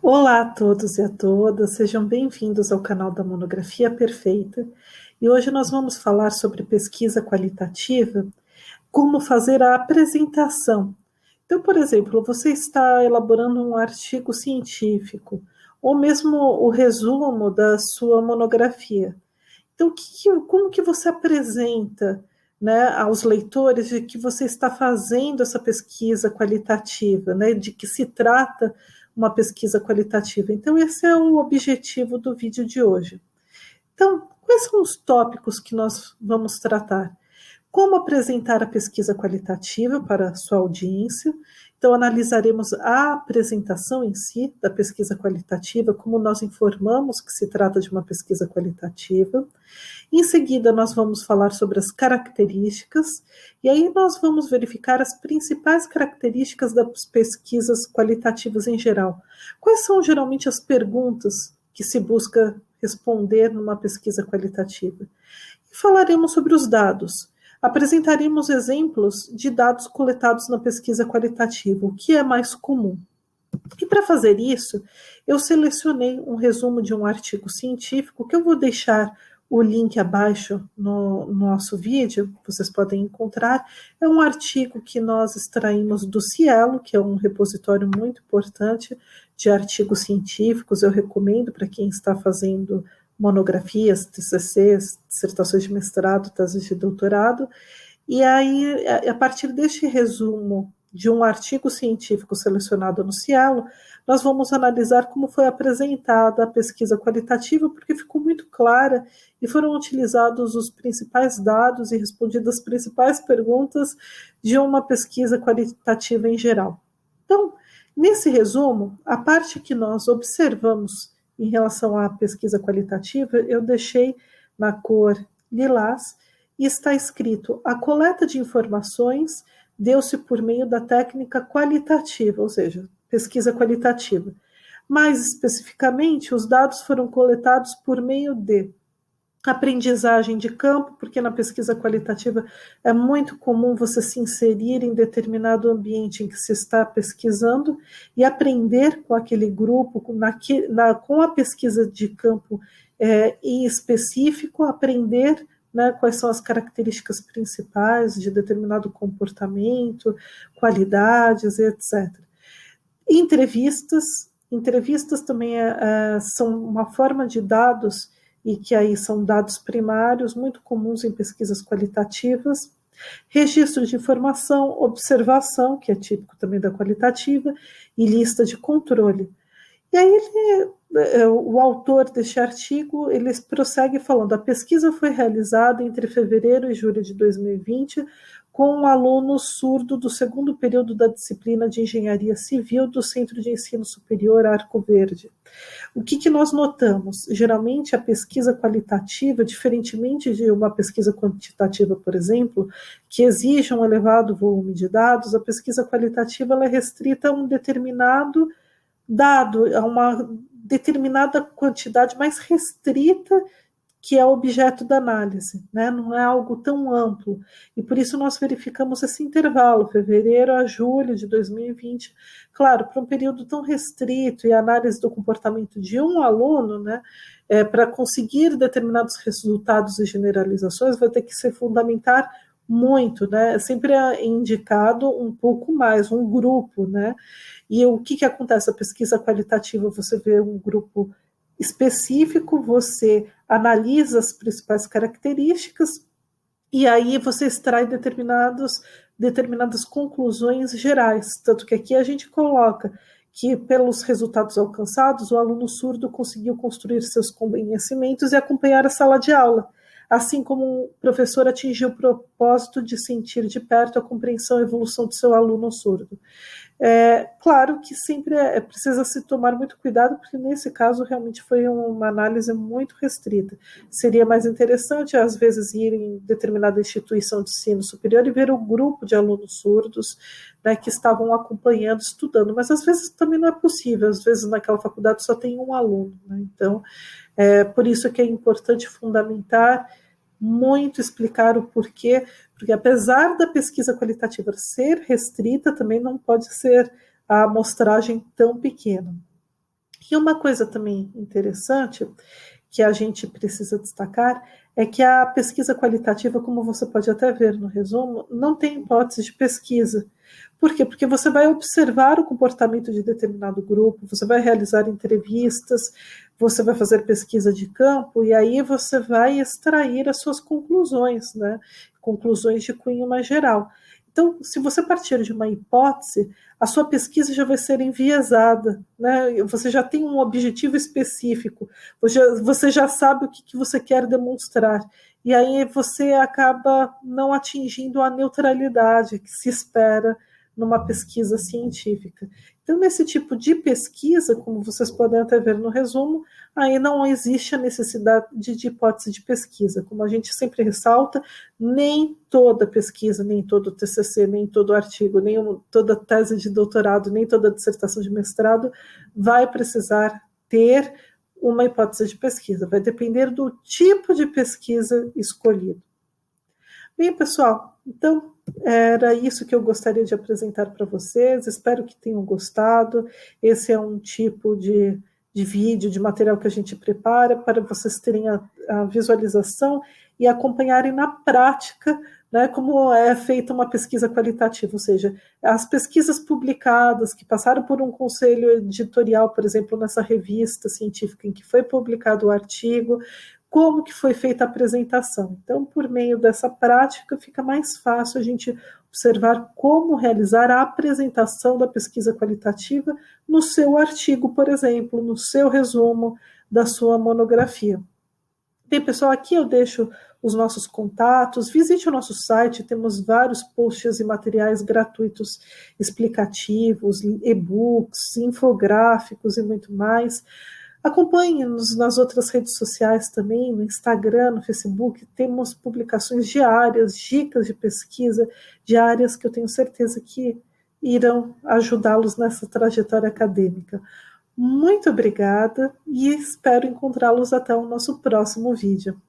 Olá a todos e a todas, sejam bem-vindos ao canal da Monografia Perfeita. E hoje nós vamos falar sobre pesquisa qualitativa, como fazer a apresentação. Então, por exemplo, você está elaborando um artigo científico, ou mesmo o resumo da sua monografia. Então, como que você apresenta, né, aos leitores de que você está fazendo essa pesquisa qualitativa, né, de que se trata uma pesquisa qualitativa? Então, esse é o objetivo do vídeo de hoje. Então, quais são os tópicos que nós vamos tratar? Como apresentar a pesquisa qualitativa para a sua audiência? Então, analisaremos a apresentação em si da pesquisa qualitativa, como nós informamos que se trata de uma pesquisa qualitativa. Em seguida, nós vamos falar sobre as características, e aí nós vamos verificar as principais características das pesquisas qualitativas em geral. Quais são geralmente as perguntas que se busca responder numa pesquisa qualitativa? E falaremos sobre os dados. Apresentaremos exemplos de dados coletados na pesquisa qualitativa, o que é mais comum. E para fazer isso, eu selecionei um resumo de um artigo científico que eu vou deixar o link abaixo no nosso vídeo, vocês podem encontrar. É um artigo que nós extraímos do Cielo, que é um repositório muito importante de artigos científicos. Eu recomendo para quem está fazendo monografias, TCCs, dissertações de mestrado, teses de doutorado. E aí, a partir deste resumo de um artigo científico selecionado no Cielo, nós vamos analisar como foi apresentada a pesquisa qualitativa, porque ficou muito clara e foram utilizados os principais dados e respondidas as principais perguntas de uma pesquisa qualitativa em geral. Então, nesse resumo, a parte que nós observamos em relação à pesquisa qualitativa, eu deixei na cor lilás, e está escrito: a coleta de informações deu-se por meio da técnica qualitativa, ou seja, pesquisa qualitativa. Mais especificamente, os dados foram coletados por meio de aprendizagem de campo, porque na pesquisa qualitativa é muito comum você se inserir em determinado ambiente em que se está pesquisando e aprender com aquele grupo, com a pesquisa de campo em específico, aprender, né, quais são as características principais de determinado comportamento, qualidades, etc. Entrevistas também são uma forma de dados, e que aí são dados primários, muito comuns em pesquisas qualitativas. Registro de informação, observação, que é típico também da qualitativa, e lista de controle. E aí o autor deste artigo, ele prossegue falando: a pesquisa foi realizada entre fevereiro e julho de 2020 com um aluno surdo do segundo período da disciplina de Engenharia Civil do Centro de Ensino Superior Arco Verde. O que nós notamos? Geralmente a pesquisa qualitativa, diferentemente de uma pesquisa quantitativa, por exemplo, que exige um elevado volume de dados, a pesquisa qualitativa ela é restrita a um determinado dado, a uma determinada quantidade mais restrita que é objeto da análise, né? Não é algo tão amplo. E por isso nós verificamos esse intervalo, fevereiro a julho de 2020. Claro, para um período tão restrito e análise do comportamento de um aluno, né? Para conseguir determinados resultados e generalizações, vai ter que se fundamentar muito, né? Sempre é indicado um pouco mais, um grupo, né? E o que acontece? A pesquisa qualitativa, você vê um grupo específico, você analisa as principais características e aí você extrai determinadas conclusões gerais. Tanto que aqui a gente coloca que, pelos resultados alcançados, o aluno surdo conseguiu construir seus conhecimentos e acompanhar a sala de aula, assim como o professor atingiu o propósito de sentir de perto a compreensão e evolução do seu aluno surdo. Claro que sempre precisa se tomar muito cuidado, porque nesse caso realmente foi uma análise muito restrita. Seria mais interessante, às vezes, ir em determinada instituição de ensino superior e ver o grupo de alunos surdos, né, que estavam acompanhando, estudando, mas às vezes também não é possível, às vezes naquela faculdade só tem um aluno, né? Então, por isso que é importante fundamentar muito, explicar o porquê, porque apesar da pesquisa qualitativa ser restrita, também não pode ser a amostragem tão pequena. E uma coisa também interessante que a gente precisa destacar é que a pesquisa qualitativa, como você pode até ver no resumo, não tem hipótese de pesquisa. Por quê? Porque você vai observar o comportamento de determinado grupo, você vai realizar entrevistas, você vai fazer pesquisa de campo e aí você vai extrair as suas conclusões, né? Conclusões de cunho mais geral. Então, se você partir de uma hipótese, a sua pesquisa já vai ser enviesada, né? Você já tem um objetivo específico, você já sabe o que você quer demonstrar, e aí você acaba não atingindo a neutralidade que se espera numa pesquisa científica. Então, nesse tipo de pesquisa, como vocês podem até ver no resumo, aí não existe a necessidade de hipótese de pesquisa. Como a gente sempre ressalta, nem toda pesquisa, nem todo TCC, nem todo artigo, nem toda tese de doutorado, nem toda dissertação de mestrado vai precisar ter uma hipótese de pesquisa. Vai depender do tipo de pesquisa escolhido. Bem, pessoal, então era isso que eu gostaria de apresentar para vocês. Espero que tenham gostado. Esse é um tipo de vídeo, de material que a gente prepara para vocês terem a visualização e acompanharem na prática, né, como é feita uma pesquisa qualitativa, ou seja, as pesquisas publicadas que passaram por um conselho editorial, por exemplo, nessa revista científica em que foi publicado o artigo, como que foi feita a apresentação. Então, por meio dessa prática, fica mais fácil a gente observar como realizar a apresentação da pesquisa qualitativa no seu artigo, por exemplo, no seu resumo da sua monografia. Bem, pessoal, aqui eu deixo os nossos contatos, visite o nosso site, temos vários posts e materiais gratuitos explicativos, e-books, infográficos e muito mais. Acompanhe-nos nas outras redes sociais também, no Instagram, no Facebook, temos publicações diárias, dicas de pesquisa diárias que eu tenho certeza que irão ajudá-los nessa trajetória acadêmica. Muito obrigada e espero encontrá-los até o nosso próximo vídeo.